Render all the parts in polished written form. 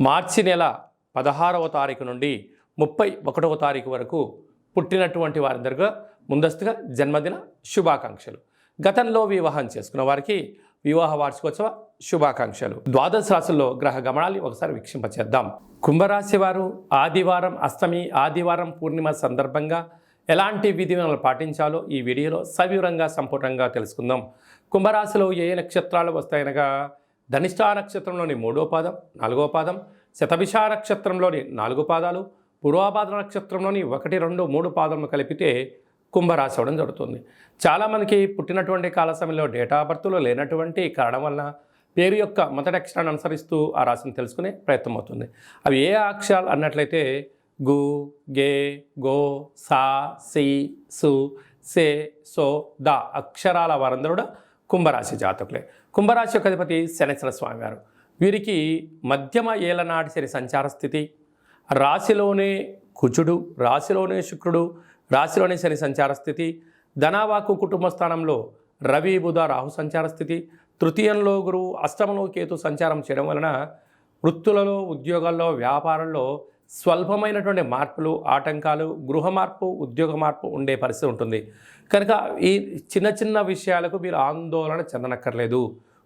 మార్చి నెల 16వ తారీఖు నుండి 31వ తారీఖు వరకు పుట్టినటువంటి వారందరిగా ముందస్తుగా జన్మదిన శుభాకాంక్షలు. గతంలో వివాహం చేసుకున్న వారికి వివాహ వార్షికోత్సవ శుభాకాంక్షలు. ద్వాదశ రాశుల్లో గ్రహ గమనాన్ని ఒకసారి వీక్షింపచేద్దాం. కుంభరాశి వారు ఆదివారం అష్టమి, ఆదివారం పూర్ణిమ సందర్భంగా ఎలాంటి విధి విధానాలు పాటించాలో ఈ వీడియోలో సవివరంగా సంపూర్ణంగా తెలుసుకుందాం. కుంభరాశిలో ఏ నక్షత్రాలు వస్తాయనగా ధనిష్ఠా నక్షత్రంలోని 3వ పాదం, 4వ పాదం, శతభిష నక్షత్రంలోని 4 పాదాలు, పూర్వభాద్ర నక్షత్రంలోని 1, 2, 3 పాదములు కలిపితే కుంభరాశి అవడం జరుగుతుంది. చాలామందికి పుట్టినటువంటి కాల సమయంలో డేటా ఆఫ్ బర్త్లో లేనటువంటి కారణం వలన పేరు యొక్క మొదటి అక్షరాన్ని అనుసరిస్తూ ఆ రాశిని తెలుసుకునే ప్రయత్నం అవుతుంది. అవి ఏ అక్షరాలు అన్నట్లయితే గు, గే, గో, సా, సి, సు, సే, సో, ద అక్షరాల వారందరూ కూడా కుంభరాశి జాతకులే. కుంభరాశి యొక్క అధిపతి శనేశ్వర స్వామి వారు. వీరికి మధ్యమ ఏలనాటి శని సంచార స్థితి, రాశిలోనే కుజుడు, రాశిలోనే శుక్రుడు, రాశిలోనే శని సంచార స్థితి, ధనవాకు కుటుంబ స్థానంలో రవి, బుధ, రాహు సంచార స్థితి, తృతీయంలో గురువు, అష్టమంలో కేతు సంచారం చేయడం వలన వృత్తులలో, ఉద్యోగాల్లో, వ్యాపారంలో స్వల్పమైనటువంటి మార్పులు, ఆటంకాలు, గృహ మార్పు, ఉద్యోగ మార్పు ఉండే పరిస్థితి ఉంటుంది. కనుక ఈ చిన్న చిన్న విషయాలకు మీరు ఆందోళన చెందనక్కర్లేదు.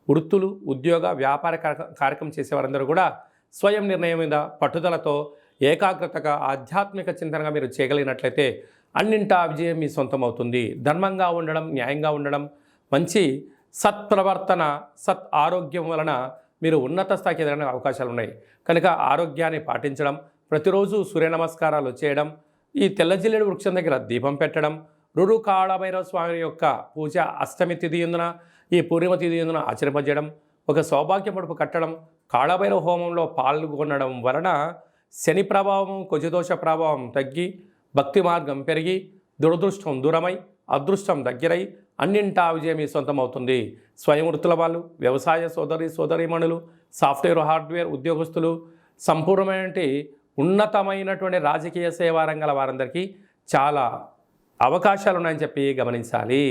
వృత్తులు, ఉద్యోగ, వ్యాపార కార్యక్రమం చేసేవారందరూ కూడా స్వయం నిర్ణయం మీద పట్టుదలతో ఏకాగ్రతగా ఆధ్యాత్మిక చింతనగా మీరు చేయగలిగినట్లయితే అన్నింటా విజయం మీ సొంతం అవుతుంది. ధర్మంగా ఉండడం, న్యాయంగా ఉండడం, మంచి సత్ప్రవర్తన, సత్ ఆరోగ్యం వలన మీరు ఉన్నత స్థాయికి ఎదగడానికి అవకాశాలు ఉన్నాయి. కనుక ఆరోగ్యాన్ని పాటించడం, ప్రతిరోజు సూర్య నమస్కారాలు చేయడం, ఈ తెల్లజిల్లేడు వృక్షం దగ్గర దీపం పెట్టడం, రురు కాళభైరవ స్వామి యొక్క పూజ అష్టమి తిథి ఎందున, ఈ పూర్ణిమ తిథి ఎందున ఆచరింపజేయడం, ఒక సౌభాగ్య పడుపు కట్టడం, కాళభైరవ హోమంలో పాల్గొనడం వలన శని ప్రభావం, కుజదోష ప్రభావం తగ్గి భక్తి మార్గం పెరిగి దురదృష్టం దూరమై అదృష్టం దగ్గరై అన్నింటా విజయం మీ సొంతం అవుతుంది. స్వయం వృత్తుల వాళ్ళు, వ్యవసాయ సోదరీమణులు, సాఫ్ట్వేర్ హార్డ్వేర్ ఉద్యోగస్తులు, సంపూర్ణమైనటువంటి ఉన్నతమైనటువంటి రాజకీయ సేవా రంగాల వారందరికీ చాలా అవకాశాలు ఉన్నాయని చెప్పి గమనించాలి.